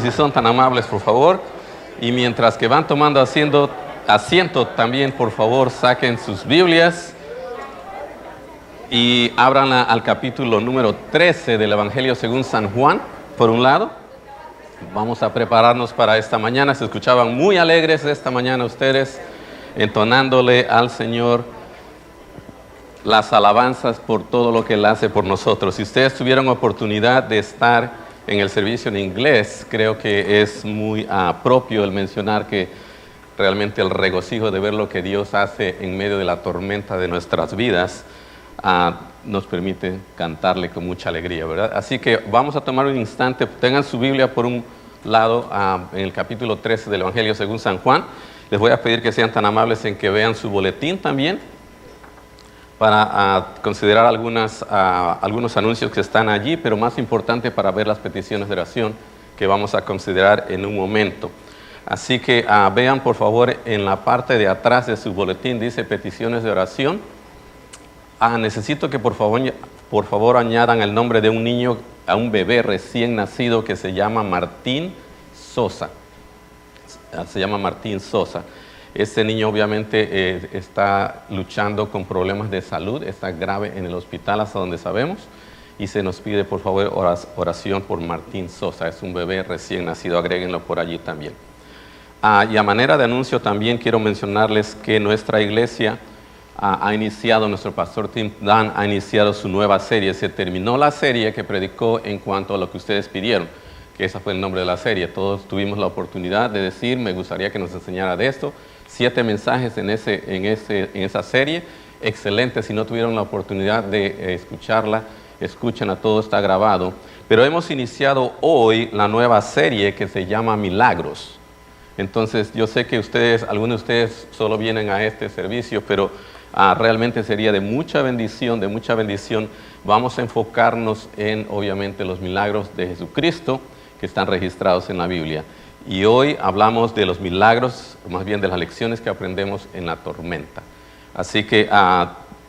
Si son tan amables, por favor, y mientras que van tomando asiento también, por favor, saquen sus Biblias y ábranla al capítulo número 13 del Evangelio según San Juan, por un lado. Vamos a prepararnos para esta mañana. Se escuchaban muy alegres esta mañana ustedes, entonándole al Señor las alabanzas por todo lo que Él hace por nosotros. Si ustedes tuvieron oportunidad de estar en el servicio en inglés, creo que es muy propio el mencionar que realmente el regocijo de ver lo que Dios hace en medio de la tormenta de nuestras vidas nos permite cantarle con mucha alegría, ¿verdad? Así que vamos a tomar un instante, tengan su Biblia por un lado en el capítulo 13 del Evangelio según San Juan. Les voy a pedir que sean tan amables en que vean su boletín también, para considerar algunos anuncios que están allí, pero más importante para ver las peticiones de oración que vamos a considerar en un momento. Así que vean por favor en la parte de atrás de su boletín, dice peticiones de oración. Necesito que por favor añadan el nombre de un niño, a un bebé recién nacido que se llama Martín Sosa. Se llama Martín Sosa. Este niño obviamente está luchando con problemas de salud, está grave en el hospital hasta donde sabemos, y se nos pide por favor oración por Martín Sosa. Es un bebé recién nacido, agréguenlo por allí también. Y a manera de anuncio también quiero mencionarles que nuestra iglesia nuestro pastor Tim Dan ha iniciado su nueva serie. Se terminó la serie que predicó en cuanto a lo que ustedes pidieron, que ese fue el nombre de la serie. Todos tuvimos la oportunidad de decir, me gustaría que nos enseñara de esto. 7 mensajes en esa serie, excelente. Si no tuvieron la oportunidad de escucharla, escúchenla, todo está grabado. Pero hemos iniciado hoy la nueva serie que se llama Milagros. Entonces yo sé que algunos de ustedes solo vienen a este servicio, pero realmente sería de mucha bendición, Vamos a enfocarnos en obviamente los milagros de Jesucristo que están registrados en la Biblia. Y hoy hablamos de los milagros, más bien de las lecciones que aprendemos en la tormenta. Así que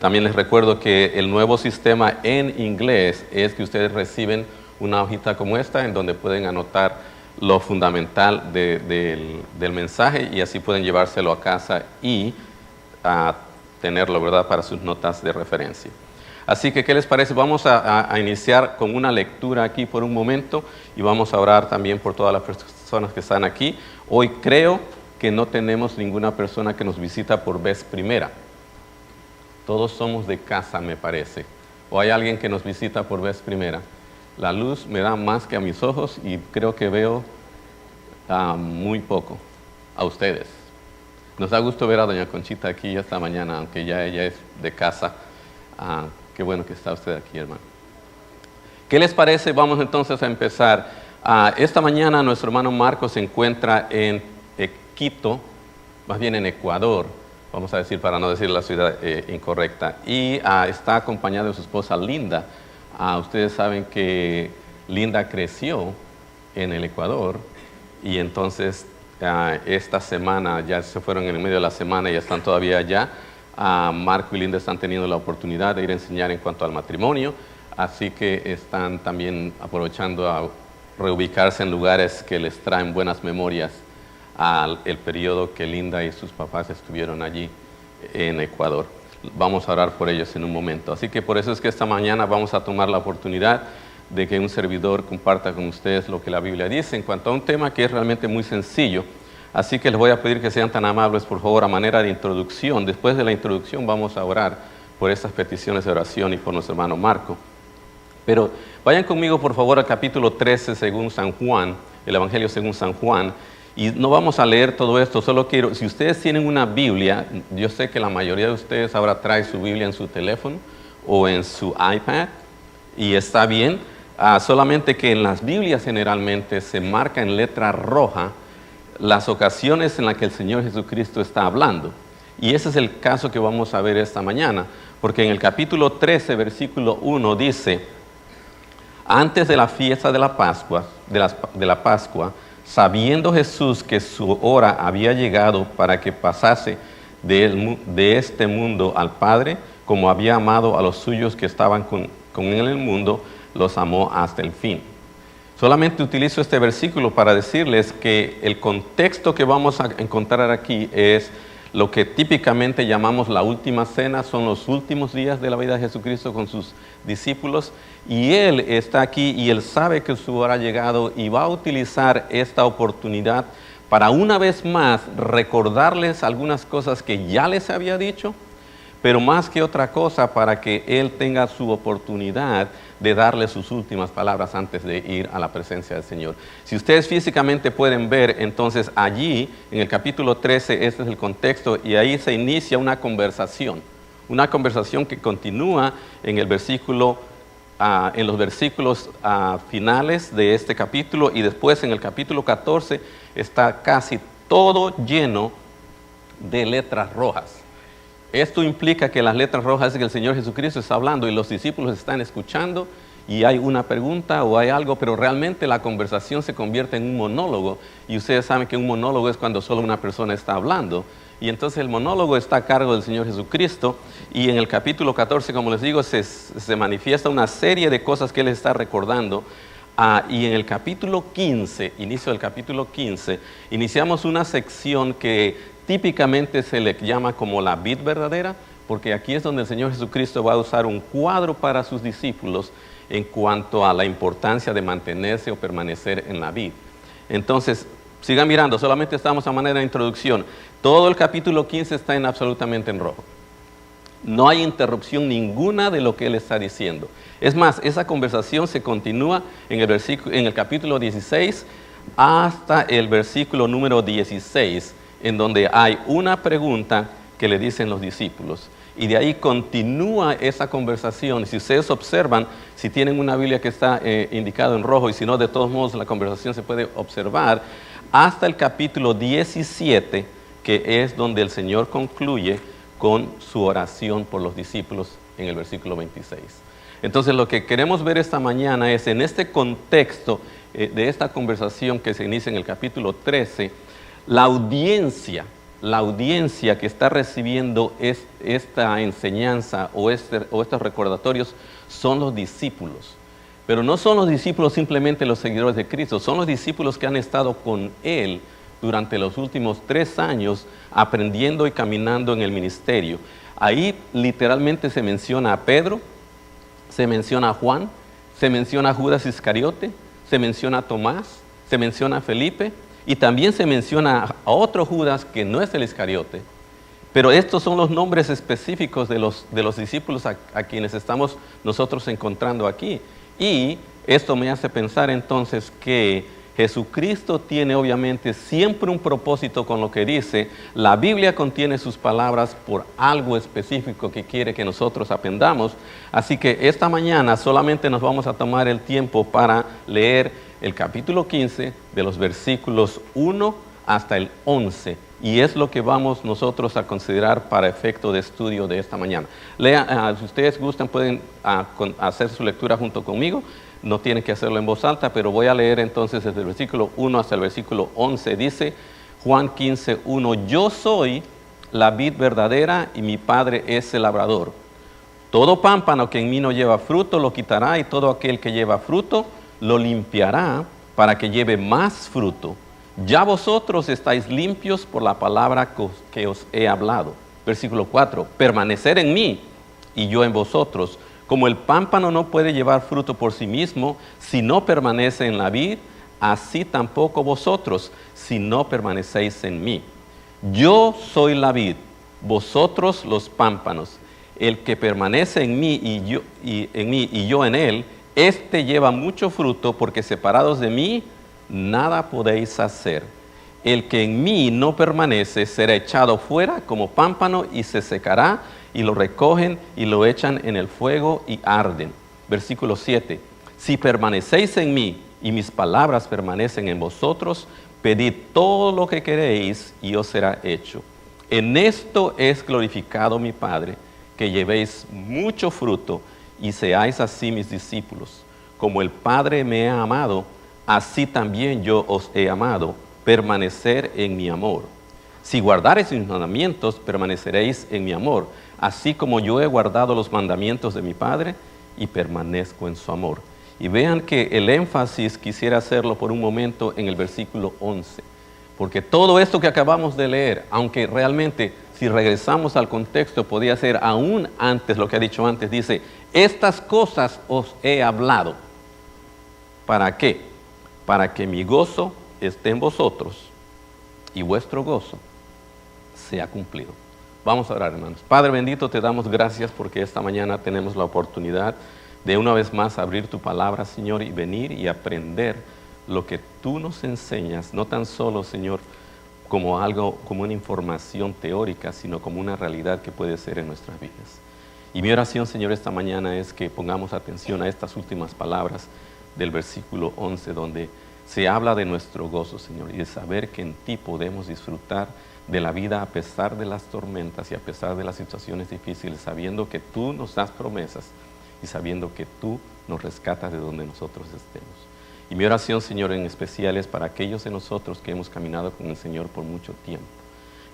también les recuerdo que el nuevo sistema en inglés es que ustedes reciben una hojita como esta en donde pueden anotar lo fundamental del mensaje y así pueden llevárselo a casa y tenerlo, ¿verdad?, para sus notas de referencia. Así que, ¿qué les parece? Vamos a iniciar con una lectura aquí por un momento y vamos a orar también por todas las personas que están aquí. Hoy creo que no tenemos ninguna persona que nos visita por vez primera. Todos somos de casa, me parece. ¿O hay alguien que nos visita por vez primera? La luz me da más que a mis ojos y creo que veo muy poco a ustedes. Nos da gusto ver a doña Conchita aquí esta mañana, aunque ya ella es de casa. Qué bueno que está usted aquí, hermano. ¿Qué les parece? Vamos entonces a empezar. Esta mañana nuestro hermano Marcos se encuentra en Quito, más bien en Ecuador, vamos a decir para no decir la ciudad incorrecta, y está acompañado de su esposa Linda. Ustedes saben que Linda creció en el Ecuador y entonces esta semana, ya se fueron en el medio de la semana y ya están todavía allá. Marco y Linda están teniendo la oportunidad de ir a enseñar en cuanto al matrimonio, así que están también aprovechando a reubicarse en lugares que les traen buenas memorias al periodo que Linda y sus papás estuvieron allí en Ecuador. Vamos a orar por ellos en un momento. Así que por eso es que esta mañana vamos a tomar la oportunidad de que un servidor comparta con ustedes lo que la Biblia dice en cuanto a un tema que es realmente muy sencillo. Así que les voy a pedir que sean tan amables, por favor, a manera de introducción. Después de la introducción vamos a orar por estas peticiones de oración y por nuestro hermano Marco. Pero vayan conmigo, por favor, al capítulo 13 según San Juan, el Evangelio según San Juan. Y no vamos a leer todo esto, solo quiero, si ustedes tienen una Biblia, yo sé que la mayoría de ustedes ahora trae su Biblia en su teléfono o en su iPad, y está bien, solamente que en las Biblias generalmente se marca en letra roja las ocasiones en las que el Señor Jesucristo está hablando. Y ese es el caso que vamos a ver esta mañana, porque en el capítulo 13, versículo 1 dice: antes de la fiesta de la Pascua, sabiendo Jesús que su hora había llegado para que pasase de este mundo al Padre, como había amado a los suyos que estaban con él en el mundo, los amó hasta el fin. Solamente utilizo este versículo para decirles que el contexto que vamos a encontrar aquí es lo que típicamente llamamos la última cena, son los últimos días de la vida de Jesucristo con sus discípulos, y Él está aquí y Él sabe que su hora ha llegado y va a utilizar esta oportunidad para una vez más recordarles algunas cosas que ya les había dicho, pero más que otra cosa para que Él tenga su oportunidad de darle sus últimas palabras antes de ir a la presencia del Señor. Si ustedes físicamente pueden ver, entonces allí, en el capítulo 13, este es el contexto, y ahí se inicia una conversación que continúa en el versículo, en los versículos finales de este capítulo, y después en el capítulo 14 está casi todo lleno de letras rojas. Esto implica que las letras rojas es que el Señor Jesucristo está hablando y los discípulos están escuchando y hay una pregunta o hay algo, pero realmente la conversación se convierte en un monólogo, y ustedes saben que un monólogo es cuando solo una persona está hablando, y entonces el monólogo está a cargo del Señor Jesucristo, y en el capítulo 14, como les digo, se manifiesta una serie de cosas que Él está recordando. Y en el capítulo 15, inicio del capítulo 15, iniciamos una sección que típicamente se le llama como la vid verdadera, porque aquí es donde el Señor Jesucristo va a usar un cuadro para sus discípulos en cuanto a la importancia de mantenerse o permanecer en la vid. Entonces, sigan mirando, solamente estamos a manera de introducción. Todo el capítulo 15 está absolutamente en rojo. No hay interrupción ninguna de lo que Él está diciendo. Es más, esa conversación se continúa en el capítulo 16 hasta el versículo número 16, en donde hay una pregunta que le dicen los discípulos. Y de ahí continúa esa conversación. Si ustedes observan, si tienen una Biblia que está indicada en rojo, y si no, de todos modos la conversación se puede observar, hasta el capítulo 17, que es donde el Señor concluye con su oración por los discípulos en el versículo 26. Entonces lo que queremos ver esta mañana es en este contexto de esta conversación que se inicia en el capítulo 13, la audiencia que está recibiendo esta enseñanza o estos recordatorios son los discípulos. Pero no son los discípulos simplemente los seguidores de Cristo, son los discípulos que han estado con Él durante los últimos 3 años aprendiendo y caminando en el ministerio. Ahí literalmente se menciona a Pedro, se menciona a Juan, se menciona a Judas Iscariote, se menciona a Tomás, se menciona a Felipe, y también se menciona a otro Judas que no es el Iscariote. Pero estos son los nombres específicos de los discípulos a quienes estamos nosotros encontrando aquí. Y esto me hace pensar entonces que Jesucristo tiene obviamente siempre un propósito con lo que dice. La Biblia contiene sus palabras por algo específico que quiere que nosotros aprendamos. Así que esta mañana solamente nos vamos a tomar el tiempo para leer el capítulo 15 de los versículos 1 hasta el 11. Y es lo que vamos nosotros a considerar para efecto de estudio de esta mañana. Si ustedes gustan pueden hacer su lectura junto conmigo. No tienen que hacerlo en voz alta, pero voy a leer entonces desde el versículo 1 hasta el versículo 11. Dice Juan 15, 1, yo soy la vid verdadera y mi Padre es el labrador. Todo pámpano que en mí no lleva fruto lo quitará, y todo aquel que lleva fruto lo limpiará para que lleve más fruto. Ya vosotros estáis limpios por la palabra que os he hablado. Versículo 4, permanecer en mí y yo en vosotros. Como el pámpano no puede llevar fruto por sí mismo si no permanece en la vid, así tampoco vosotros si no permanecéis en mí. Yo soy la vid, vosotros los pámpanos. El que permanece en mí y yo en él, éste lleva mucho fruto, porque separados de mí nada podéis hacer. El que en mí no permanece será echado fuera como pámpano y se secará, y lo recogen y lo echan en el fuego y arden. Versículo 7. Si permanecéis en mí y mis palabras permanecen en vosotros, pedid todo lo que queréis y os será hecho. En esto es glorificado mi Padre, que llevéis mucho fruto y seáis así mis discípulos. Como el Padre me ha amado, así también yo os he amado. Permanecer en mi amor. Si guardareis mis mandamientos, permaneceréis en mi amor, así como yo he guardado los mandamientos de mi Padre y permanezco en su amor. Y vean que el énfasis quisiera hacerlo por un momento en el versículo 11. Porque todo esto que acabamos de leer, aunque realmente si regresamos al contexto podía ser aún antes lo que ha dicho antes, dice, estas cosas os he hablado. ¿Para qué? Para que mi gozo esté en vosotros y vuestro gozo sea cumplido. Vamos a orar, hermanos. Padre bendito, te damos gracias porque esta mañana tenemos la oportunidad de una vez más abrir tu palabra, Señor, y venir y aprender lo que tú nos enseñas, no tan solo, Señor, como algo, como una información teórica, sino como una realidad que puede ser en nuestras vidas. Y mi oración, Señor, esta mañana es que pongamos atención a estas últimas palabras del versículo 11, donde se habla de nuestro gozo, Señor, y de saber que en ti podemos disfrutar de la vida a pesar de las tormentas y a pesar de las situaciones difíciles, sabiendo que tú nos das promesas y sabiendo que tú nos rescatas de donde nosotros estemos. Y mi oración, Señor, en especial es para aquellos de nosotros que hemos caminado con el Señor por mucho tiempo,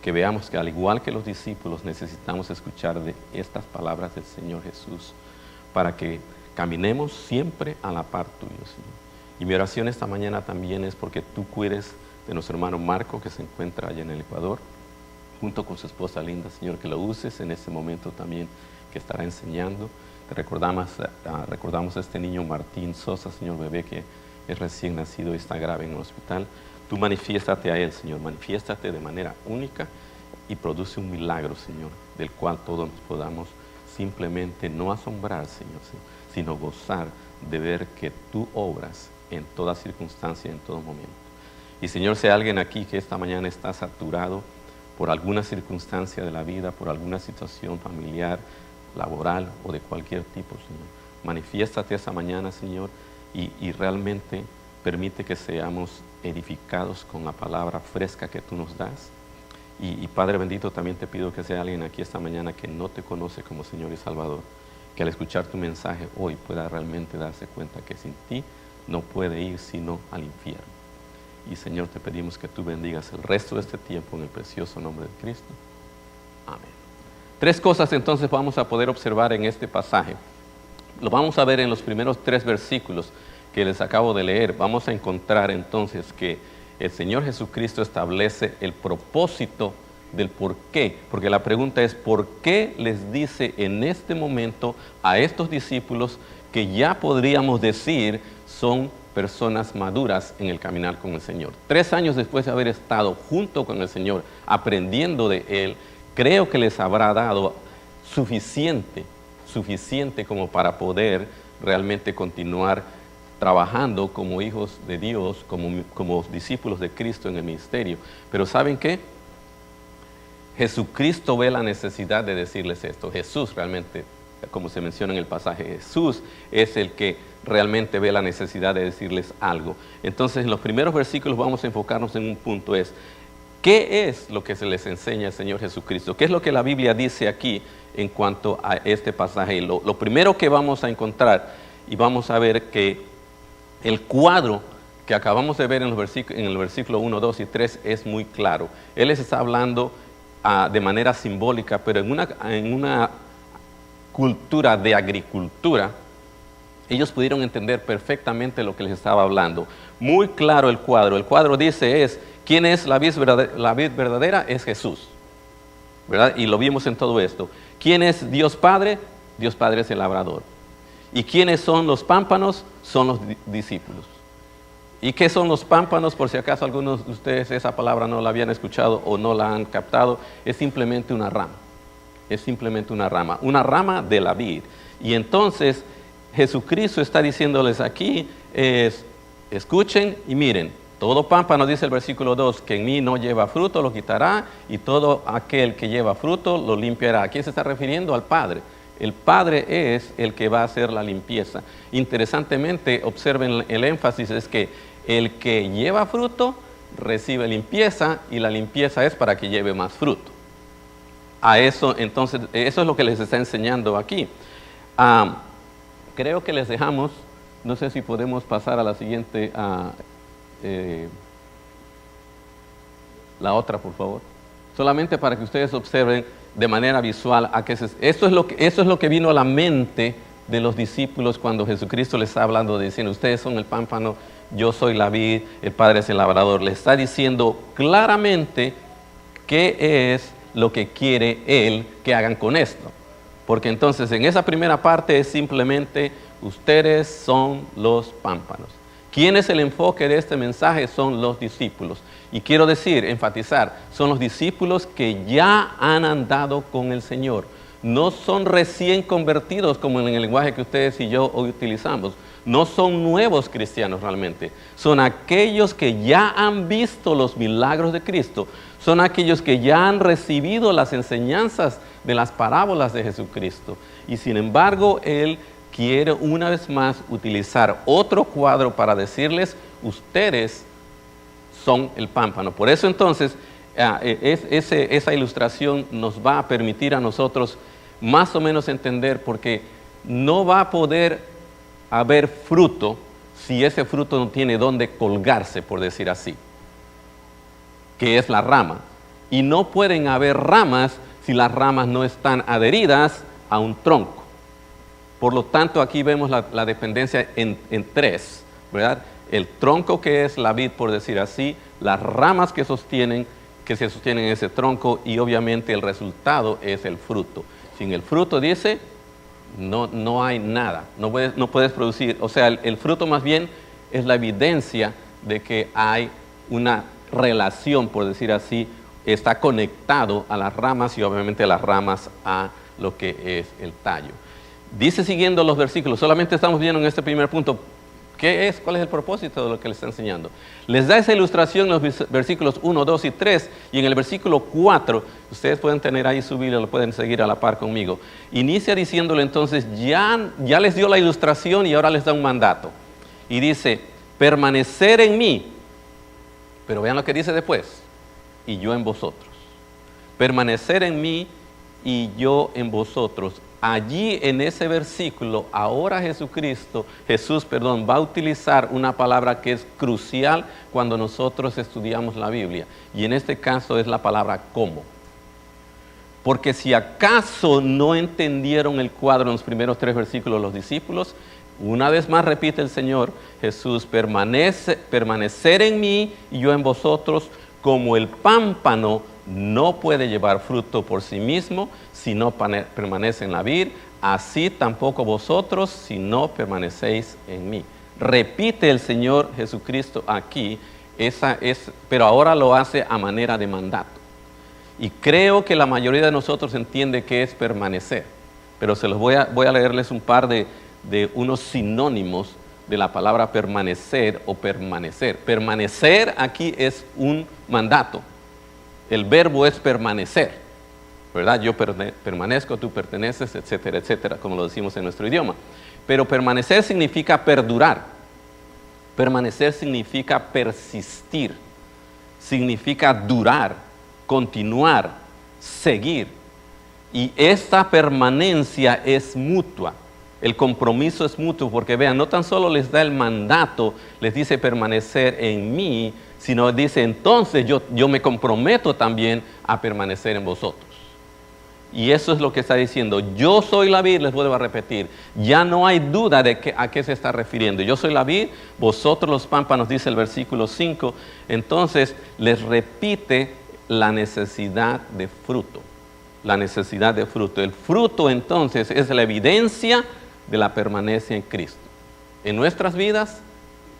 que veamos que al igual que los discípulos necesitamos escuchar de estas palabras del Señor Jesús para que caminemos siempre a la par tuyo, Señor. Y mi oración esta mañana también es porque tú cuides de nuestro hermano Marco, que se encuentra allá en el Ecuador, junto con su esposa Linda, Señor, que lo uses en este momento también que estará enseñando. Te recordamos a este niño Martín Sosa, Señor, bebé que es recién nacido y está grave en el hospital. Tú manifiéstate a él, Señor, manifiéstate de manera única y produce un milagro, Señor, del cual todos nos podamos simplemente no asombrar, Señor, sino gozar de ver que tú obras en toda circunstancia, en todo momento. Y Señor, si hay alguien aquí que esta mañana está saturado por alguna circunstancia de la vida, por alguna situación familiar, laboral o de cualquier tipo, Señor, manifiéstate esta mañana, Señor, y realmente permite que seamos edificados con la palabra fresca que tú nos das. Y Padre bendito, también te pido que sea alguien aquí esta mañana que no te conoce como Señor y Salvador, que al escuchar tu mensaje hoy pueda realmente darse cuenta que sin ti no puede ir sino al infierno. Y Señor, te pedimos que tú bendigas el resto de este tiempo en el precioso nombre de Cristo. Amén. 3 cosas entonces vamos a poder observar en este pasaje. Lo vamos a ver en los primeros 3 versículos que les acabo de leer. Vamos a encontrar entonces que el Señor Jesucristo establece el propósito del por qué. Porque la pregunta es, ¿por qué les dice en este momento a estos discípulos que ya podríamos decir son personas maduras en el caminar con el Señor? 3 años después de haber estado junto con el Señor, aprendiendo de Él, creo que les habrá dado suficiente como para poder realmente continuar trabajando como hijos de Dios, como discípulos de Cristo en el ministerio. Pero ¿saben qué? Jesucristo ve la necesidad de decirles esto. Jesús realmente, como se menciona en el pasaje, Jesús es el que realmente ve la necesidad de decirles algo. Entonces, en los primeros versículos vamos a enfocarnos en un punto, ¿qué es lo que se les enseña el Señor Jesucristo? ¿Qué es lo que la Biblia dice aquí en cuanto a este pasaje? Lo primero que vamos a encontrar, y vamos a ver que el cuadro que acabamos de ver en el versículo 1, 2 y 3 es muy claro. Él les está hablando de manera simbólica, pero en una cultura de agricultura, ellos pudieron entender perfectamente lo que les estaba hablando. Muy claro el cuadro. El cuadro dice ¿quién es la vid verdadera? Es Jesús, ¿verdad? Y lo vimos en todo esto. ¿Quién es Dios Padre? Dios Padre es el labrador. ¿Y quiénes son los pámpanos? Son los discípulos. ¿Y qué son los pámpanos? Por si acaso algunos de ustedes esa palabra no la habían escuchado o no la han captado, es simplemente una rama. Es simplemente una rama de la vid. Y entonces Jesucristo está diciéndoles aquí, escuchen y miren, todo pámpano, dice el versículo 2, que en mí no lleva fruto lo quitará, y todo aquel que lleva fruto lo limpiará. ¿A quién se está refiriendo? Al Padre. El Padre es el que va a hacer la limpieza. Interesantemente, observen el énfasis, es que el que lleva fruto recibe limpieza, y la limpieza es para que lleve más fruto. A eso, entonces, eso es lo que les está enseñando aquí. Creo que les dejamos, no sé si podemos pasar a la siguiente, la otra, por favor. Solamente para que ustedes observen de manera visual eso es lo que vino a la mente de los discípulos cuando Jesucristo les está hablando, diciendo, ustedes son el pámpano, yo soy la vid, el Padre es el labrador. Les está diciendo claramente qué es lo que quiere Él que hagan con esto. Porque entonces en esa primera parte es simplemente, ustedes son los pámpanos. ¿Quién es el enfoque de este mensaje? Son los discípulos. Y quiero decir, enfatizar, son los discípulos que ya han andado con el Señor. No son recién convertidos como en el lenguaje que ustedes y yo hoy utilizamos. No son nuevos cristianos realmente. Son aquellos que ya han visto los milagros de Cristo. Son aquellos que ya han recibido las enseñanzas de las parábolas de Jesucristo. Y sin embargo, Él quiere una vez más utilizar otro cuadro para decirles, ustedes son el pámpano. Por eso entonces, esa ilustración nos va a permitir a nosotros más o menos entender, porque no va a poder haber fruto si ese fruto no tiene dónde colgarse, por decir así, que es la rama. Y no pueden haber ramas si las ramas no están adheridas a un tronco. Por lo tanto, aquí vemos la dependencia en tres, ¿verdad? El tronco, que es la vid, por decir así, las ramas que se sostienen en ese tronco, y obviamente el resultado es el fruto. Sin el fruto, dice, no hay nada, no puedes producir. O sea, el fruto más bien es la evidencia de que hay una relación, por decir así, está conectado a las ramas y obviamente las ramas a lo que es el tallo. Dice siguiendo los versículos, solamente estamos viendo en este primer punto, ¿cuál es el propósito de lo que le está enseñando? Les da esa ilustración en los versículos 1, 2 y 3, y en el versículo 4, ustedes pueden tener ahí su Biblia, lo pueden seguir a la par conmigo. Inicia diciéndole entonces, ya les dio la ilustración y ahora les da un mandato. Y dice, permanecer en mí, pero vean lo que dice después, y yo en vosotros. Permanecer en mí y yo en vosotros. Allí en ese versículo, ahora Jesús va a utilizar una palabra que es crucial cuando nosotros estudiamos la Biblia. Y en este caso es la palabra ¿cómo? Porque si acaso no entendieron el cuadro en los primeros 3 versículos los discípulos, una vez más repite el Señor Jesús, permanecer en mí y yo en vosotros, como el pámpano no puede llevar fruto por sí mismo si no permanece en la vid, así tampoco vosotros si no permanecéis en mí. Repite el Señor Jesucristo aquí, pero ahora lo hace a manera de mandato. Y creo que la mayoría de nosotros entiende que es permanecer, pero se los voy a leerles un par de unos sinónimos de la palabra permanecer o permanecer. Permanecer aquí es un mandato. El verbo es permanecer, ¿verdad? Yo permanezco, tú perteneces, etcétera, etcétera, como lo decimos en nuestro idioma. Pero permanecer significa perdurar. Permanecer significa persistir. Significa durar, continuar, seguir. Y esta permanencia es mutua. El compromiso es mutuo, porque vean, no tan solo les da el mandato, les dice permanecer en mí, sino dice entonces yo me comprometo también a permanecer en vosotros. Y eso es lo que está diciendo. Yo soy la vid, les vuelvo a repetir. Ya no hay duda de a qué se está refiriendo. Yo soy la vid, vosotros los pámpanos, dice el versículo 5. Entonces les repite la necesidad de fruto. La necesidad de fruto. El fruto entonces es la evidencia de la permanencia en Cristo. En nuestras vidas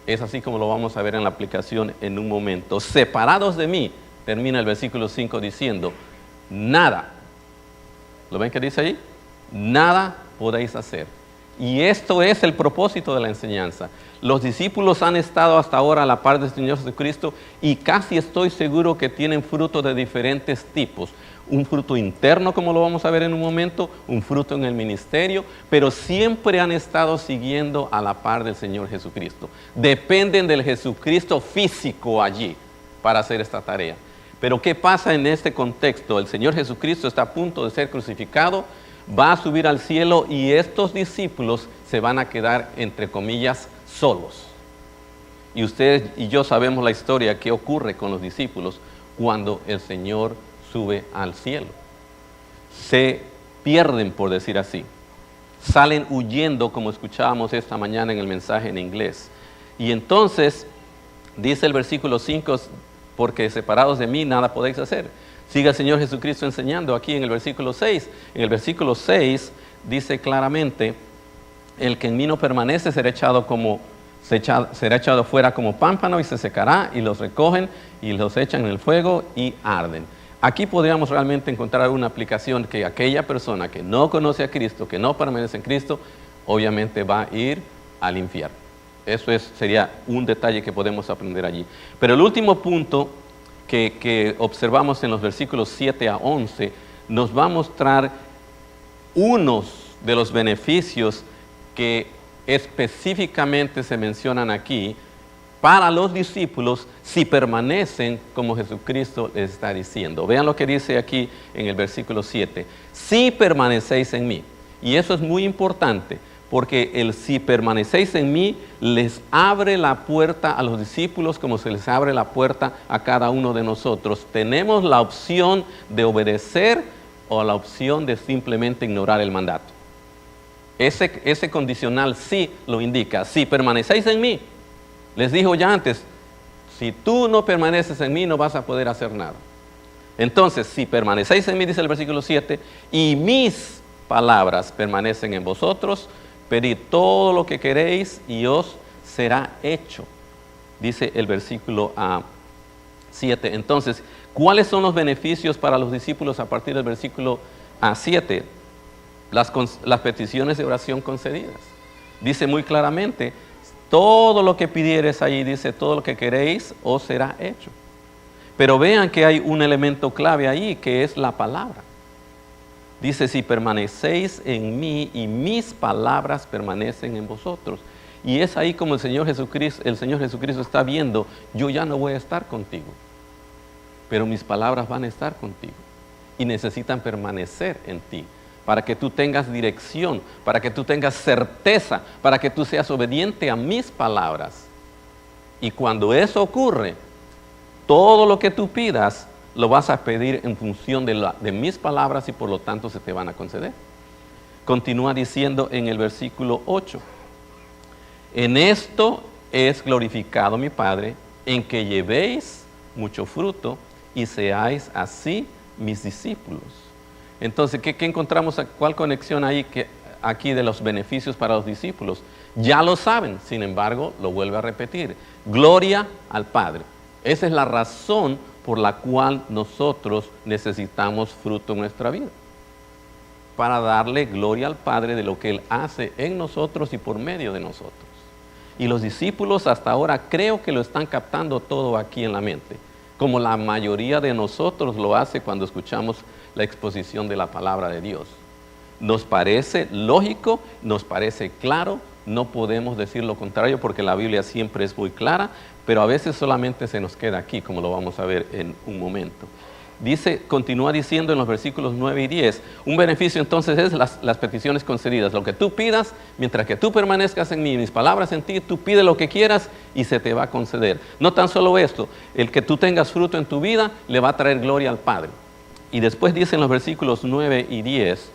es así como lo vamos a ver en la aplicación en un momento. Separados de mí, termina el versículo 5 diciendo, nada. ¿Lo ven que dice ahí? Nada podéis hacer. Y esto es el propósito de la enseñanza. Los discípulos han estado hasta ahora a la par del Señor Jesucristo y casi estoy seguro que tienen frutos de diferentes tipos. Un fruto interno, como lo vamos a ver en un momento, un fruto en el ministerio, pero siempre han estado siguiendo a la par del Señor Jesucristo. Dependen del Jesucristo físico allí para hacer esta tarea. Pero ¿qué pasa en este contexto? El Señor Jesucristo está a punto de ser crucificado, va a subir al cielo y estos discípulos se van a quedar, entre comillas, solos. Y ustedes y yo sabemos la historia que ocurre con los discípulos cuando el Señor sube al cielo. Se pierden, por decir así. salen huyendo, como escuchábamos esta mañana en el mensaje en inglés. Y entonces, dice el versículo 5, porque separados de mí nada podéis hacer. Sigue el Señor Jesucristo enseñando aquí en el versículo 6. En el versículo 6 dice claramente, el que en mí no permanece será echado fuera como pámpano y se secará, y los recogen y los echan en el fuego y arden. Aquí podríamos realmente encontrar una aplicación que aquella persona que no conoce a Cristo, que no permanece en Cristo, obviamente va a ir al infierno. Eso sería un detalle que podemos aprender allí. Pero el último punto que observamos en los versículos 7 a 11 nos va a mostrar unos de los beneficios que específicamente se mencionan aquí para los discípulos si permanecen como Jesucristo les está diciendo. Vean lo que dice aquí en el versículo 7. Si permanecéis en mí. Y eso es muy importante, porque el si permanecéis en mí les abre la puerta a los discípulos como se les abre la puerta a cada uno de nosotros. Tenemos la opción de obedecer o la opción de simplemente ignorar el mandato. Ese condicional sí lo indica. Si permanecéis en mí, les dijo ya antes, si tú no permaneces en mí no vas a poder hacer nada. Entonces, si permanecéis en mí, dice el versículo 7, y mis palabras permanecen en vosotros, pedid todo lo que queréis y os será hecho. Dice el versículo 7. Entonces, ¿cuáles son los beneficios para los discípulos a partir del versículo 7? Las peticiones de oración concedidas. Dice muy claramente, todo lo que pidieres allí, dice, todo lo que queréis os será hecho. Pero vean que hay un elemento clave ahí, que es la palabra. Dice, si permanecéis en mí y mis palabras permanecen en vosotros. Y es ahí como el Señor Jesucristo está viendo, yo ya no voy a estar contigo, pero mis palabras van a estar contigo y necesitan permanecer en ti, para que tú tengas dirección, para que tú tengas certeza, para que tú seas obediente a mis palabras. Y cuando eso ocurre, todo lo que tú pidas, lo vas a pedir en función de mis palabras y por lo tanto se te van a conceder. Continúa diciendo en el versículo 8, en esto es glorificado mi Padre, en que llevéis mucho fruto y seáis así mis discípulos. Entonces, ¿qué encontramos? ¿Cuál conexión hay aquí de los beneficios para los discípulos? Ya lo saben, sin embargo, lo vuelve a repetir. Gloria al Padre. Esa es la razón por la cual nosotros necesitamos fruto en nuestra vida. Para darle gloria al Padre de lo que Él hace en nosotros y por medio de nosotros. Y los discípulos hasta ahora creo que lo están captando todo aquí en la mente, como la mayoría de nosotros lo hace cuando escuchamos la exposición de la palabra de Dios. Nos parece lógico, nos parece claro, no podemos decir lo contrario porque la Biblia siempre es muy clara, pero a veces solamente se nos queda aquí, como lo vamos a ver en un momento. Continúa diciendo en los versículos 9 y 10, un beneficio entonces es las peticiones concedidas. Lo que tú pidas, mientras que tú permanezcas en mí, mis palabras en ti, tú pides lo que quieras y se te va a conceder. No tan solo esto, el que tú tengas fruto en tu vida le va a traer gloria al Padre. Y después dice en los versículos 9 y 10,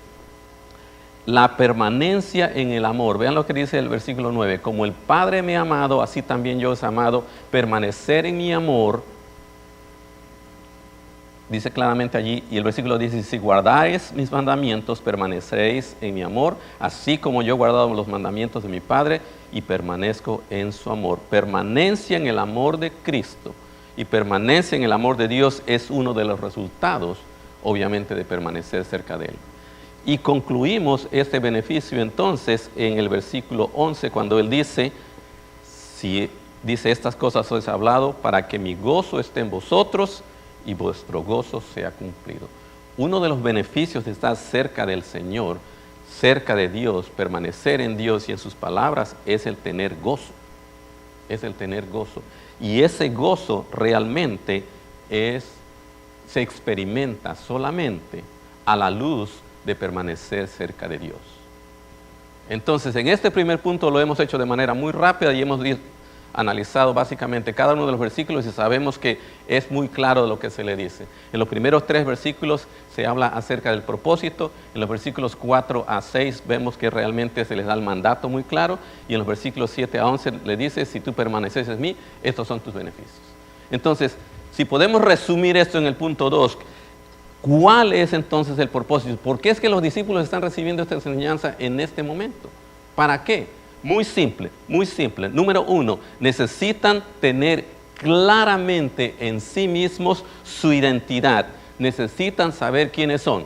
la permanencia en el amor. Vean lo que dice el versículo 9, como el Padre me ha amado, así también yo os he amado, permanecer en mi amor. Dice claramente allí, y el versículo dice, si guardáis mis mandamientos, permaneceréis en mi amor, así como yo he guardado los mandamientos de mi Padre y permanezco en su amor. Permanencia en el amor de Cristo y permanencia en el amor de Dios es uno de los resultados, obviamente, de permanecer cerca de Él. Y concluimos este beneficio entonces en el versículo 11, cuando Él dice, estas cosas os he hablado para que mi gozo esté en vosotros y vuestro gozo sea cumplido. Uno de los beneficios de estar cerca del Señor, cerca de Dios, permanecer en Dios y en sus palabras, es el tener gozo. Es el tener gozo. Y ese gozo realmente se experimenta solamente a la luz de permanecer cerca de Dios. Entonces, en este primer punto lo hemos hecho de manera muy rápida y hemos analizado básicamente cada uno de los versículos y sabemos que es muy claro lo que se le dice. En los primeros 3 versículos se habla acerca del propósito, en los versículos 4 a 6 vemos que realmente se les da el mandato muy claro, y en los versículos 7 a 11 le dice, si tú permaneces en mí, estos son tus beneficios. Entonces, si podemos resumir esto en el punto 2, ¿cuál es entonces el propósito? ¿Por qué es que los discípulos están recibiendo esta enseñanza en este momento? ¿Para qué? Muy simple, muy simple. Número 1, necesitan tener claramente en sí mismos su identidad. Necesitan saber quiénes son.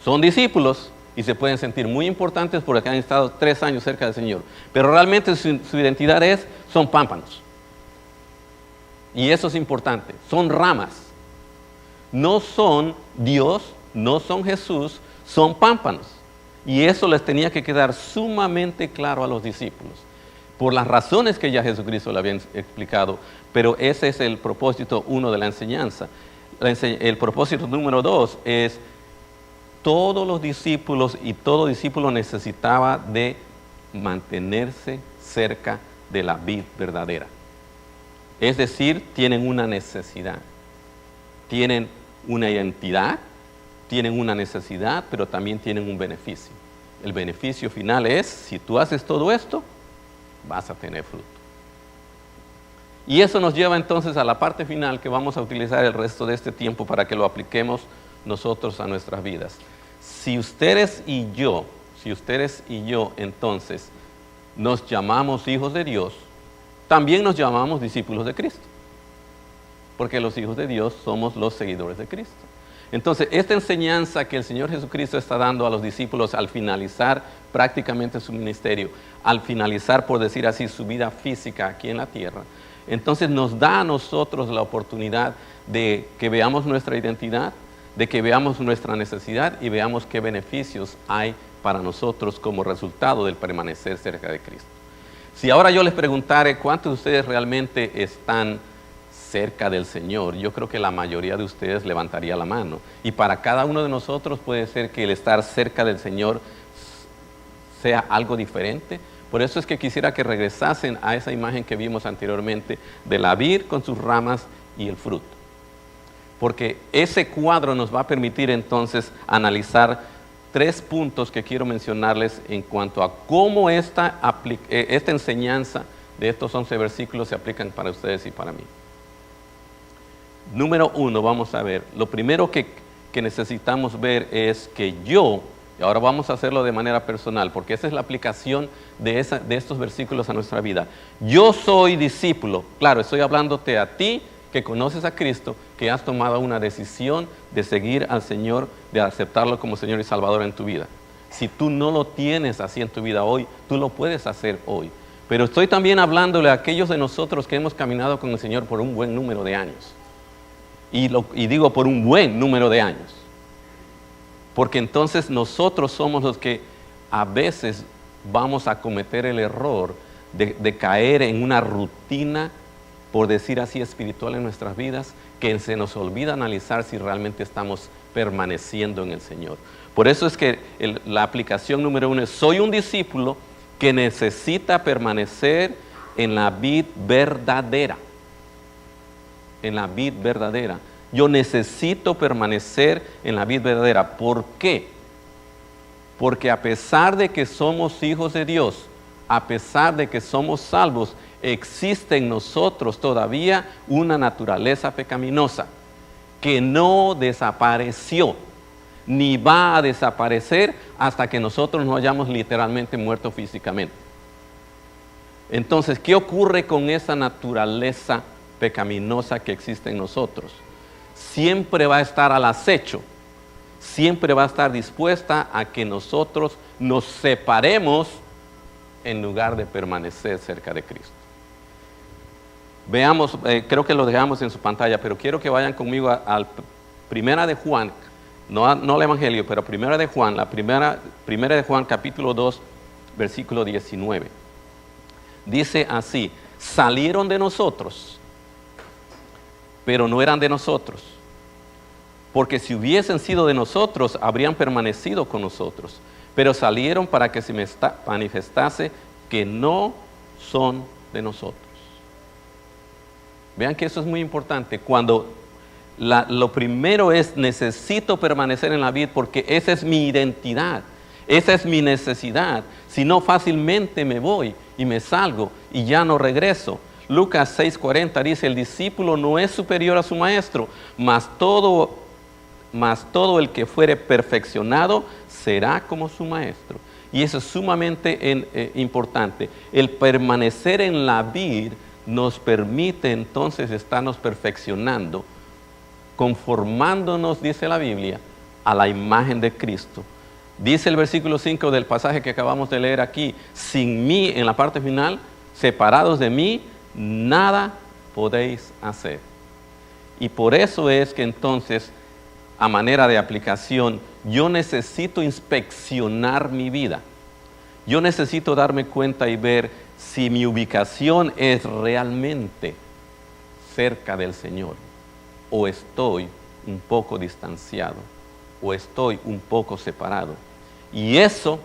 Son discípulos y se pueden sentir muy importantes porque han estado 3 años cerca del Señor. Pero realmente su identidad son pámpanos. Y eso es importante, son ramas. No son Dios, no son Jesús, son pámpanos. Y eso les tenía que quedar sumamente claro a los discípulos, por las razones que ya Jesucristo le había explicado, pero ese es el propósito 1 de la enseñanza. El propósito número 2 es, todos los discípulos y todo discípulo necesitaba de mantenerse cerca de la vid verdadera. Es decir, tienen una necesidad, tienen una identidad, tienen una necesidad, pero también tienen un beneficio. El beneficio final es, si tú haces todo esto, vas a tener fruto. Y eso nos lleva entonces a la parte final que vamos a utilizar el resto de este tiempo para que lo apliquemos nosotros a nuestras vidas. Si ustedes y yo entonces nos llamamos hijos de Dios, también nos llamamos discípulos de Cristo, porque los hijos de Dios somos los seguidores de Cristo. Entonces, esta enseñanza que el Señor Jesucristo está dando a los discípulos al finalizar prácticamente su ministerio, al finalizar, por decir así, su vida física aquí en la tierra, entonces nos da a nosotros la oportunidad de que veamos nuestra identidad, de que veamos nuestra necesidad y veamos qué beneficios hay para nosotros como resultado del permanecer cerca de Cristo. Si ahora yo les preguntare cuántos de ustedes realmente están cerca del Señor, yo creo que la mayoría de ustedes levantaría la mano. Y para cada uno de nosotros puede ser que el estar cerca del Señor sea algo diferente. Por eso es que quisiera que regresasen a esa imagen que vimos anteriormente de la vid con sus ramas y el fruto. Porque ese cuadro nos va a permitir entonces analizar 3 puntos que quiero mencionarles en cuanto a cómo esta enseñanza de estos 11 versículos se aplican para ustedes y para mí. Número 1, vamos a ver, lo primero que necesitamos ver es que yo, y ahora vamos a hacerlo de manera personal, porque esa es la aplicación de estos versículos a nuestra vida. Yo soy discípulo, claro, estoy hablándote a ti que conoces a Cristo, que has tomado una decisión de seguir al Señor, de aceptarlo como Señor y Salvador en tu vida. Si tú no lo tienes así en tu vida hoy, tú lo puedes hacer hoy. Pero estoy también hablándole a aquellos de nosotros que hemos caminado con el Señor por un buen número de años. Y digo por un buen número de años. Porque entonces nosotros somos los que a veces vamos a cometer el error de caer en una rutina, por decir así, espiritual en nuestras vidas, que se nos olvida analizar si realmente estamos permaneciendo en el Señor. Por eso es que la aplicación número 1 es, soy un discípulo que necesita permanecer en la vid verdadera. En la vid verdadera. Yo necesito permanecer en la vid verdadera. ¿Por qué? Porque a pesar de que somos hijos de Dios, a pesar de que somos salvos, existe en nosotros todavía una naturaleza pecaminosa que no desapareció, ni va a desaparecer hasta que nosotros no hayamos literalmente muerto físicamente. Entonces, ¿qué ocurre con esa naturaleza pecaminosa que existe en nosotros? Siempre va a estar al acecho, siempre va a estar dispuesta a que nosotros nos separemos en lugar de permanecer cerca de Cristo. Veamos, creo que lo dejamos en su pantalla, pero quiero que vayan conmigo a Primera de Juan, no el Evangelio, pero Primera de Juan, Primera de Juan capítulo 2, versículo 19. Dice así, salieron de nosotros, pero no eran de nosotros, porque si hubiesen sido de nosotros, habrían permanecido con nosotros, pero salieron para que se manifestase que no son de nosotros. Vean que eso es muy importante. Cuando lo primero es necesito permanecer en la vid porque esa es mi identidad, esa es mi necesidad. Si no, fácilmente me voy y me salgo y ya no regreso. Lucas 6:40 dice, el discípulo no es superior a su maestro, mas todo el que fuere perfeccionado será como su maestro. Y eso es sumamente importante. El permanecer en la vid nos permite entonces estarnos perfeccionando, conformándonos, dice la Biblia, a la imagen de Cristo. Dice el versículo 5 del pasaje que acabamos de leer aquí, sin mí, en la parte final, separados de mí, nada podéis hacer. Y por eso es que entonces, a manera de aplicación, yo necesito inspeccionar mi vida. Yo necesito darme cuenta y ver si mi ubicación es realmente cerca del Señor, o estoy un poco distanciado, o estoy un poco separado. Y eso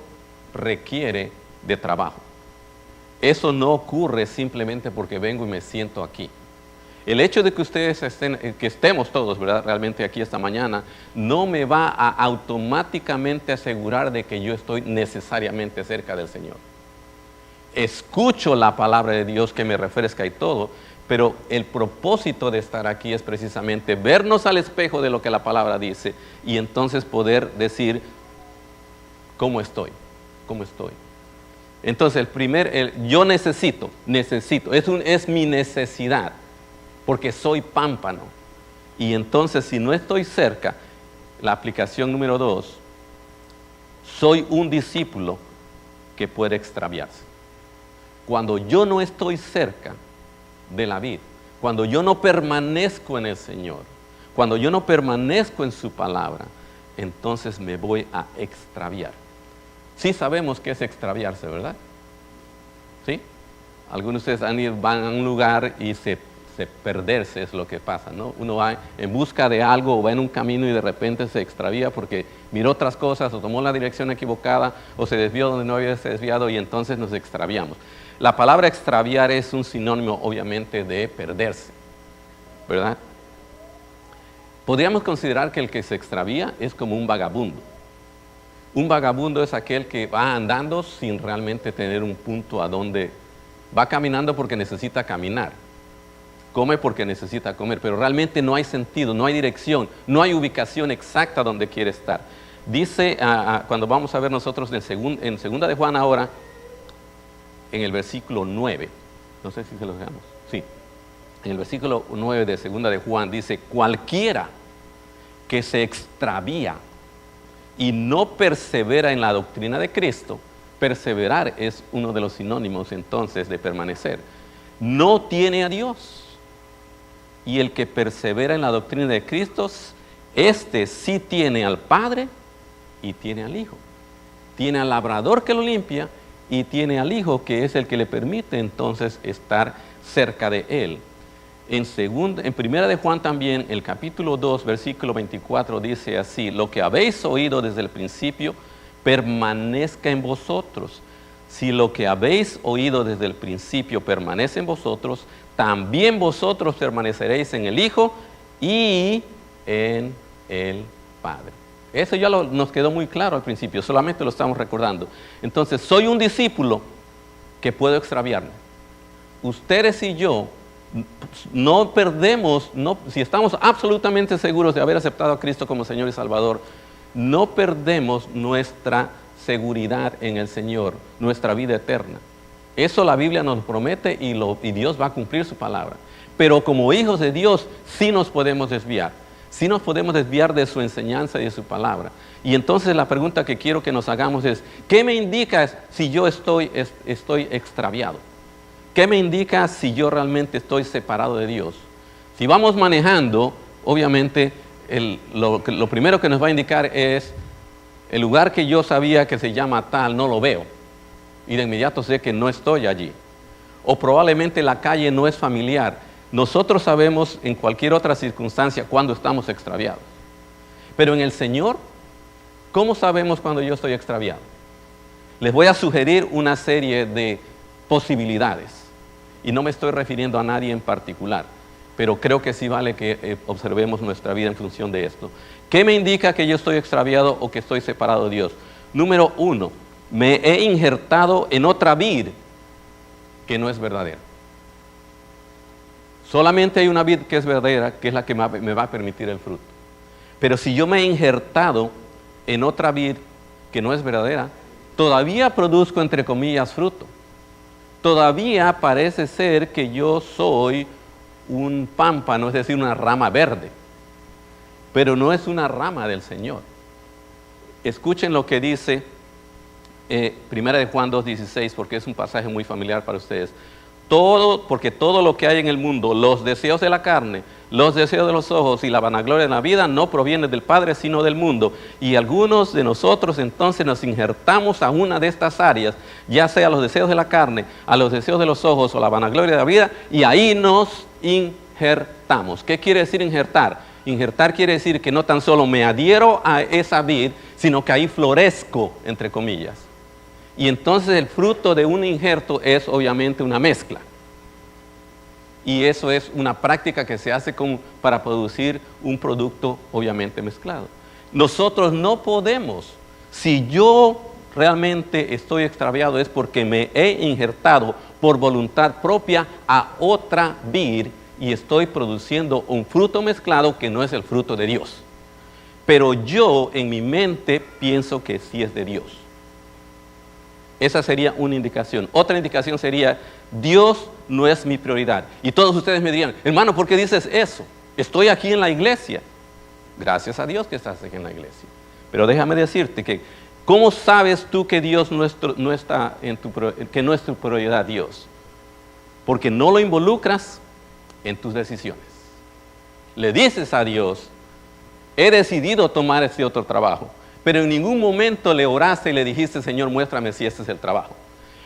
requiere de trabajo. Eso no ocurre simplemente porque vengo y me siento aquí. El hecho de que ustedes que estemos todos, ¿verdad?, realmente aquí esta mañana, no me va a automáticamente asegurar de que yo estoy necesariamente cerca del Señor. Escucho la palabra de Dios que me refresca y todo, pero el propósito de estar aquí es precisamente vernos al espejo de lo que la palabra dice y entonces poder decir, ¿cómo estoy? ¿Cómo estoy? Entonces, yo necesito, es mi necesidad, porque soy pámpano. Y entonces, si no estoy cerca, la aplicación número 2, soy un discípulo que puede extraviarse. Cuando yo no estoy cerca de la vid, cuando yo no permanezco en el Señor, cuando yo no permanezco en su palabra, entonces me voy a extraviar. Sí sabemos qué es extraviarse, ¿verdad? ¿Sí? Algunos de ustedes van a un lugar y perderse es lo que pasa, ¿no? Uno va en busca de algo o va en un camino y de repente se extravía porque miró otras cosas o tomó la dirección equivocada o se desvió donde no había desviado y entonces nos extraviamos. La palabra extraviar es un sinónimo obviamente de perderse, ¿verdad? Podríamos considerar que el que se extravía es como un vagabundo. Un vagabundo es aquel que va andando sin realmente tener un punto a donde va caminando porque necesita caminar. Come porque necesita comer, pero realmente no hay sentido, no hay dirección, no hay ubicación exacta donde quiere estar. Dice, cuando vamos a ver nosotros en segunda de Juan ahora, en el versículo 9, no sé si se lo dejamos, sí, en el versículo 9 de segunda de Juan dice, cualquiera que se extravía y no persevera en la doctrina de Cristo, perseverar es uno de los sinónimos entonces de permanecer, no tiene a Dios. Y el que persevera en la doctrina de Cristo, este sí tiene al Padre y tiene al Hijo. Tiene al labrador que lo limpia y tiene al Hijo que es el que le permite entonces estar cerca de Él. En primera de Juan también, el capítulo 2, versículo 24 dice así, lo que habéis oído desde el principio permanezca en vosotros. Si lo que habéis oído desde el principio permanece en vosotros, también vosotros permaneceréis en el Hijo y en el Padre. Eso ya nos quedó muy claro al principio, solamente lo estamos recordando. Entonces, soy un discípulo que puedo extraviarme. Ustedes y yo no perdemos, si estamos absolutamente seguros de haber aceptado a Cristo como Señor y Salvador, no perdemos nuestra seguridad en el Señor, nuestra vida eterna. Eso la Biblia nos promete y Dios va a cumplir su palabra. Pero como hijos de Dios sí nos podemos desviar. Sí nos podemos desviar de su enseñanza y de su palabra. Y entonces la pregunta que quiero que nos hagamos es, ¿qué me indica si yo estoy extraviado? ¿Qué me indica si yo realmente estoy separado de Dios? Si vamos manejando, obviamente lo primero que nos va a indicar es el lugar que yo sabía que se llama tal, no lo veo. Y de inmediato sé que no estoy allí. O probablemente la calle no es familiar. Nosotros sabemos en cualquier otra circunstancia cuando estamos extraviados. Pero en el Señor, ¿cómo sabemos cuando yo estoy extraviado? Les voy a sugerir una serie de posibilidades. Y no me estoy refiriendo a nadie en particular. pero creo que sí vale que observemos nuestra vida en función de esto. ¿Qué me indica que yo estoy extraviado o que estoy separado de Dios? Número 1, me he injertado en otra vid que no es verdadera. Solamente hay una vid que es verdadera, que es la que me va a permitir el fruto. Pero si yo me he injertado en otra vid que no es verdadera, todavía produzco, entre comillas, fruto. Todavía parece ser que yo soy un pámpano, es decir, una rama verde, pero no es una rama del Señor. Escuchen lo que dice 1 de Juan 2:16, porque es un pasaje muy familiar para ustedes. Porque todo lo que hay en el mundo, los deseos de la carne, los deseos de los ojos y la vanagloria de la vida, no provienen del Padre, sino del mundo. Y algunos de nosotros entonces nos injertamos a una de estas áreas, ya sea a los deseos de la carne, a los deseos de los ojos o la vanagloria de la vida, y ahí nos injertamos. ¿Qué quiere decir injertar? Injertar quiere decir que no tan solo me adhiero a esa vid, sino que ahí florezco, entre comillas. Y entonces el fruto de un injerto es obviamente una mezcla. Y eso es una práctica que se hace para producir un producto obviamente mezclado. Nosotros no podemos, si yo realmente estoy extraviado es porque me he injertado por voluntad propia a otra vid y estoy produciendo un fruto mezclado que no es el fruto de Dios. Pero yo en mi mente pienso que sí es de Dios. Esa sería una indicación. Otra indicación sería, Dios no es mi prioridad. Y todos ustedes me dirían, hermano, ¿por qué dices eso? Estoy aquí en la iglesia. Gracias a Dios que estás aquí en la iglesia. Pero déjame decirte que, ¿cómo sabes tú que Dios no está que no es tu prioridad Dios? Porque no lo involucras en tus decisiones. Le dices a Dios, he decidido tomar este otro trabajo. Pero en ningún momento le oraste y le dijiste, Señor, muéstrame si este es el trabajo.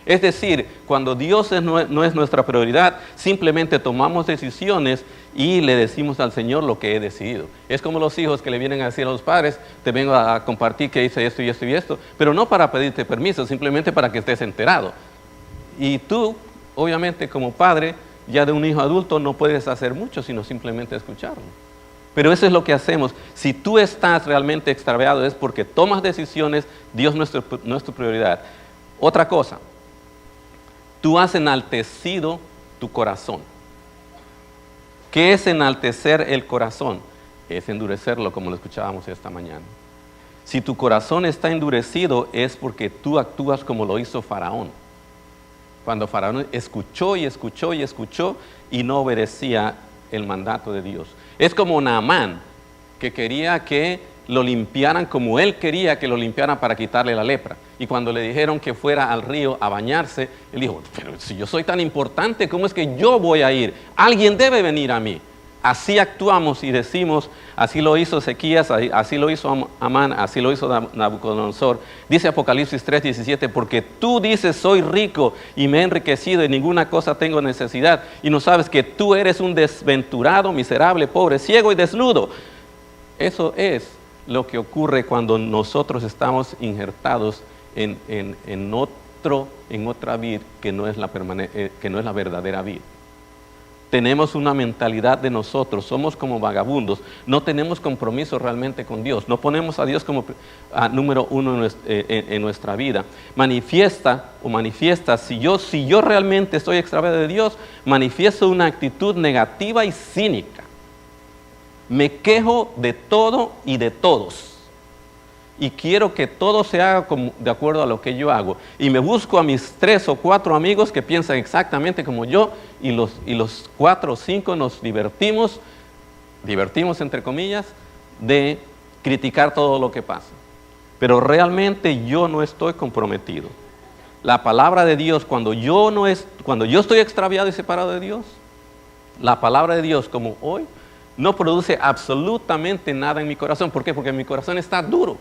Es decir, cuando Dios no es nuestra prioridad, simplemente tomamos decisiones y le decimos al Señor lo que he decidido. Es como los hijos que le vienen a decir a los padres, te vengo a compartir que hice esto y esto y esto, pero no para pedirte permiso, simplemente para que estés enterado. Y tú, obviamente como padre, ya de un hijo adulto, no puedes hacer mucho, sino simplemente escucharlo. Pero eso es lo que hacemos. Si tú estás realmente extraviado es porque tomas decisiones, Dios no es tu prioridad. Otra cosa, tú has enaltecido tu corazón. ¿Qué es enaltecer el corazón? Es endurecerlo, como lo escuchábamos esta mañana. Si tu corazón está endurecido es porque tú actúas como lo hizo Faraón. Cuando Faraón escuchó y escuchó y escuchó y no obedecía el mandato de Dios. Es como Naamán, que quería que lo limpiaran como él quería que lo limpiaran para quitarle la lepra. Y cuando le dijeron que fuera al río a bañarse, él dijo, pero si yo soy tan importante, ¿cómo es que yo voy a ir? Alguien debe venir a mí. Así actuamos y decimos, así lo hizo Ezequías, así lo hizo Amán, así lo hizo Nabucodonosor. Dice Apocalipsis 3:17, porque tú dices, soy rico y me he enriquecido y ninguna cosa tengo necesidad. Y no sabes que tú eres un desventurado, miserable, pobre, ciego y desnudo. Eso es lo que ocurre cuando nosotros estamos injertados en otra vid que no es la verdadera vid. Tenemos una mentalidad de nosotros, somos como vagabundos, no tenemos compromiso realmente con Dios, no ponemos a Dios como número uno en nuestra vida. Manifiesta, si yo realmente estoy extraviado de Dios, manifiesto una actitud negativa y cínica. Me quejo de todo y de todos. Y quiero que todo se haga de acuerdo a lo que yo hago. Y me busco a mis 3 o 4 amigos que piensan exactamente como yo, y los 4 o 5 nos divertimos entre comillas, de criticar todo lo que pasa. Pero realmente yo no estoy comprometido. La palabra de Dios, cuando yo estoy extraviado y separado de Dios, la palabra de Dios como hoy, no produce absolutamente nada en mi corazón. ¿Por qué? Porque mi corazón está duro.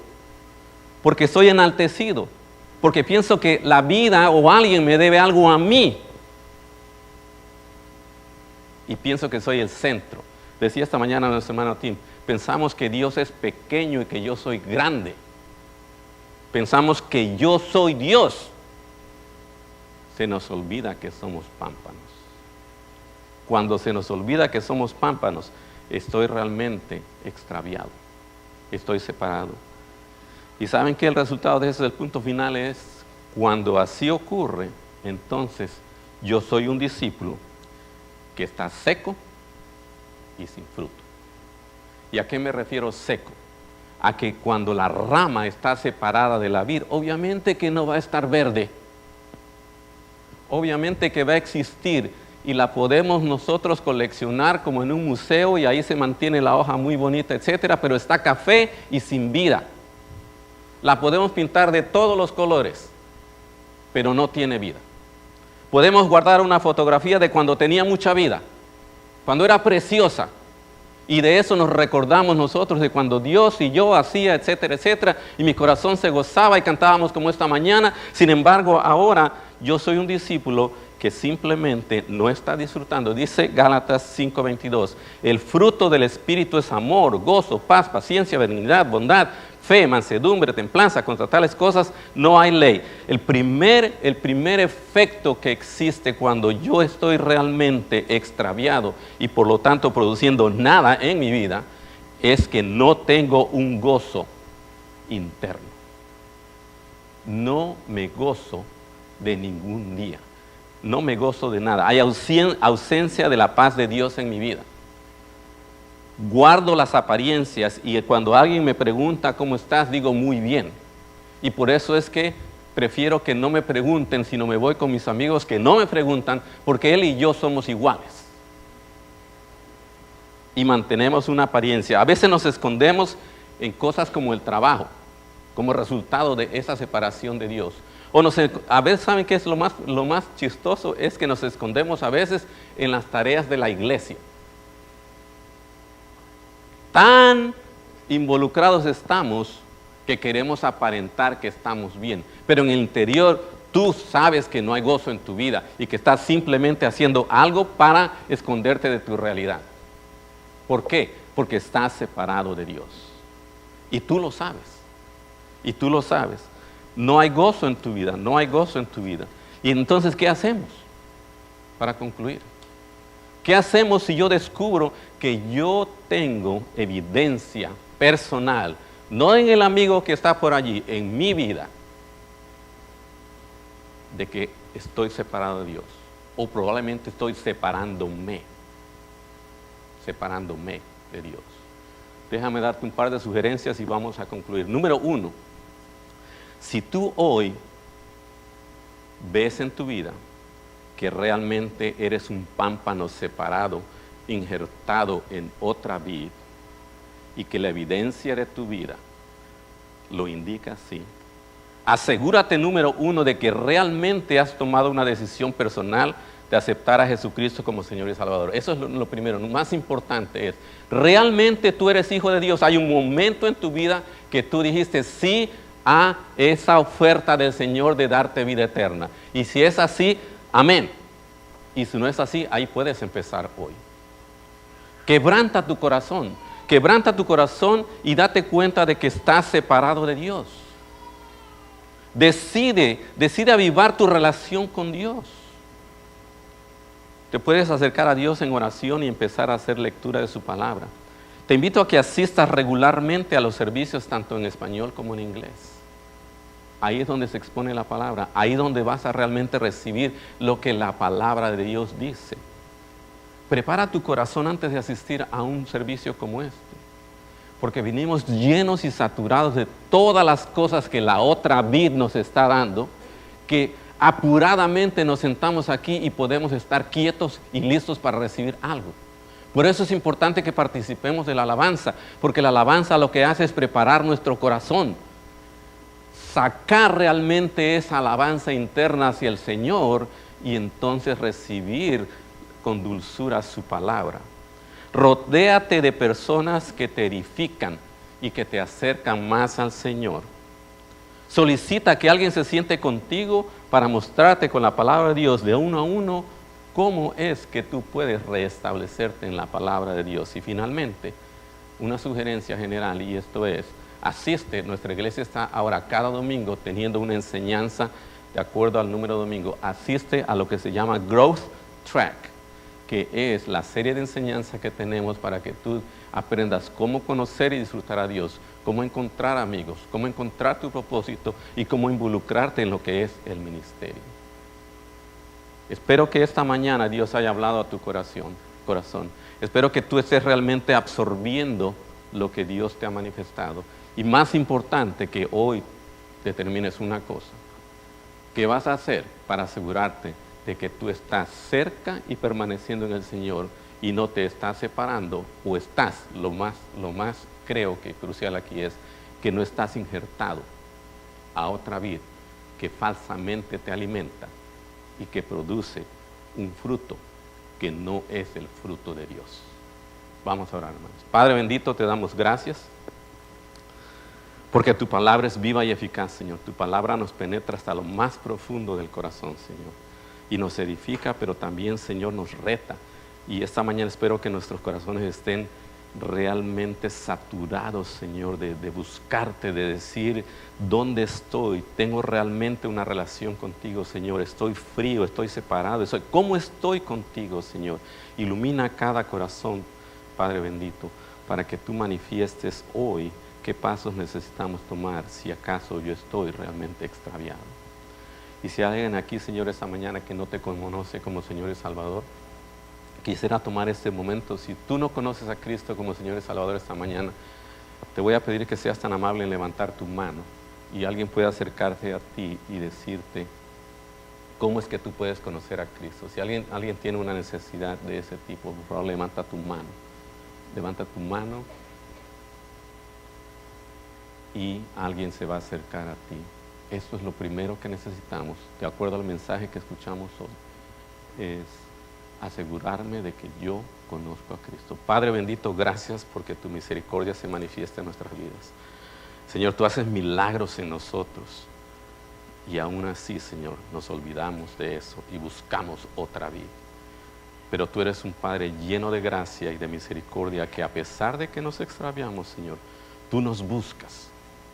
Porque soy enaltecido, porque pienso que la vida o alguien me debe algo a mí. Y pienso que soy el centro. Decía esta mañana nuestro hermano Tim, pensamos que Dios es pequeño y que yo soy grande. Pensamos que yo soy Dios. Se nos olvida que somos pámpanos. cuando se nos olvida que somos pámpanos, estoy realmente extraviado, estoy separado. Y saben que el resultado de eso, el punto final es, cuando así ocurre, entonces yo soy un discípulo que está seco y sin fruto. ¿Y a qué me refiero seco? A que cuando la rama está separada de la vid, obviamente que no va a estar verde. Obviamente que va a existir y la podemos nosotros coleccionar como en un museo y ahí se mantiene la hoja muy bonita, etcétera, pero está café y sin vida. La podemos pintar de todos los colores, pero no tiene vida. Podemos guardar una fotografía de cuando tenía mucha vida, cuando era preciosa, y de eso nos recordamos nosotros, de cuando Dios y yo hacía, etcétera, etcétera, y mi corazón se gozaba y cantábamos como esta mañana. Sin embargo, ahora yo soy un discípulo que simplemente no está disfrutando. Dice Gálatas 5:22, el fruto del Espíritu es amor, gozo, paz, paciencia, benignidad, bondad, fe, mansedumbre, templanza. Contra tales cosas no hay ley. El primer efecto que existe cuando yo estoy realmente extraviado y por lo tanto produciendo nada en mi vida, es que no tengo un gozo interno. No me gozo de ningún día. No me gozo de nada. Hay ausencia de la paz de Dios en mi vida. Guardo las apariencias y cuando alguien me pregunta cómo estás, digo muy bien. Y por eso es que prefiero que no me pregunten, sino me voy con mis amigos que no me preguntan, porque él y yo somos iguales. Y mantenemos una apariencia. A veces nos escondemos en cosas como el trabajo, como resultado de esa separación de Dios. A veces, ¿saben qué es lo más chistoso? Es que nos escondemos a veces en las tareas de la iglesia. Tan involucrados estamos que queremos aparentar que estamos bien, pero en el interior tú sabes que no hay gozo en tu vida y que estás simplemente haciendo algo para esconderte de tu realidad. ¿Por qué? Porque estás separado de Dios. Y tú lo sabes. Y tú lo sabes. No hay gozo en tu vida, no hay gozo en tu vida. Y entonces, ¿qué hacemos? Para concluir. ¿Qué hacemos si yo descubro que yo tengo evidencia personal, no en el amigo que está por allí, en mi vida, de que estoy separado de Dios? O probablemente estoy separándome de Dios. Déjame darte un par de sugerencias y vamos a concluir. Número 1, si tú hoy ves en tu vida que realmente eres un pámpano separado, injertado en otra vid, y que la evidencia de tu vida lo indica así, asegúrate, número 1, de que realmente has tomado una decisión personal de aceptar a Jesucristo como Señor y Salvador. Eso es lo primero. Lo más importante es, realmente tú eres hijo de Dios. Hay un momento en tu vida que tú dijiste sí a esa oferta del Señor de darte vida eterna. Y si es así, amén. Y si no es así, ahí puedes empezar hoy. Quebranta tu corazón y date cuenta de que estás separado de Dios. Decide avivar tu relación con Dios. Te puedes acercar a Dios en oración y empezar a hacer lectura de su palabra. Te invito a que asistas regularmente a los servicios tanto en español como en inglés. Ahí es donde se expone la palabra, ahí es donde vas a realmente recibir lo que la palabra de Dios dice. Prepara tu corazón antes de asistir a un servicio como este, porque vinimos llenos y saturados de todas las cosas que la otra vid nos está dando, que apuradamente nos sentamos aquí y podemos estar quietos y listos para recibir algo. Por eso es importante que participemos de la alabanza, porque la alabanza lo que hace es preparar nuestro corazón, sacar realmente esa alabanza interna hacia el Señor y entonces recibir con dulzura su palabra. Rodéate de personas que te edifican y que te acercan más al Señor. Solicita que alguien se siente contigo para mostrarte con la palabra de Dios de uno a uno cómo es que tú puedes restablecerte en la palabra de Dios. Y finalmente, una sugerencia general, y esto es, asiste. Nuestra iglesia está ahora cada domingo teniendo una enseñanza de acuerdo al número de domingo. Asiste a lo que se llama Growth Track. que es la serie de enseñanzas que tenemos para que tú aprendas cómo conocer y disfrutar a Dios, cómo encontrar amigos, cómo encontrar tu propósito y cómo involucrarte en lo que es el ministerio. Espero que esta mañana Dios haya hablado a tu corazón. Espero que tú estés realmente absorbiendo lo que Dios te ha manifestado. Y más importante, que hoy determines una cosa. ¿Qué vas a hacer para asegurarte de que tú estás cerca y permaneciendo en el Señor y no te estás separando, o estás, lo más creo que crucial aquí es, que no estás injertado a otra vid que falsamente te alimenta y que produce un fruto que no es el fruto de Dios? Vamos a orar, hermanos. Padre bendito, te damos gracias porque tu palabra es viva y eficaz, Señor. Tu palabra nos penetra hasta lo más profundo del corazón, Señor, y nos edifica, pero también, Señor, nos reta. Y esta mañana espero que nuestros corazones estén realmente saturados, Señor, de buscarte, de decir, ¿dónde estoy? Tengo realmente una relación contigo, Señor. Estoy frío, estoy separado. ¿Cómo estoy contigo, Señor? Ilumina cada corazón, Padre bendito, para que tú manifiestes hoy qué pasos necesitamos tomar si acaso yo estoy realmente extraviado. Y si hay alguien aquí, Señor, esta mañana que no te conoce como Señor y Salvador, quisiera tomar este momento. Si tú no conoces a Cristo como Señor y Salvador esta mañana, te voy a pedir que seas tan amable en levantar tu mano y alguien pueda acercarse a ti y decirte cómo es que tú puedes conocer a Cristo. Si alguien tiene una necesidad de ese tipo, por favor, levanta tu mano. Levanta tu mano y alguien se va a acercar a ti. Eso es lo primero que necesitamos, de acuerdo al mensaje que escuchamos hoy, es asegurarme de que yo conozco a Cristo. Padre bendito, gracias porque tu misericordia se manifiesta en nuestras vidas. Señor, tú haces milagros en nosotros y aún así, Señor, nos olvidamos de eso y buscamos otra vida. Pero tú eres un Padre lleno de gracia y de misericordia que a pesar de que nos extraviamos, Señor, tú nos buscas.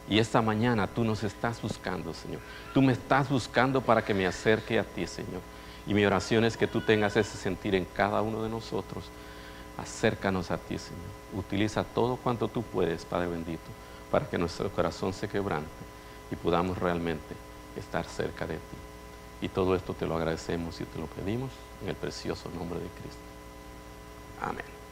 Y esta mañana tú nos estás buscando, Señor. Tú me estás buscando para que me acerque a ti, Señor. Y mi oración es que tú tengas ese sentir en cada uno de nosotros. Acércanos a ti, Señor. Utiliza todo cuanto tú puedes, Padre bendito, para que nuestro corazón se quebrante y podamos realmente estar cerca de ti. Y todo esto te lo agradecemos y te lo pedimos en el precioso nombre de Cristo. Amén.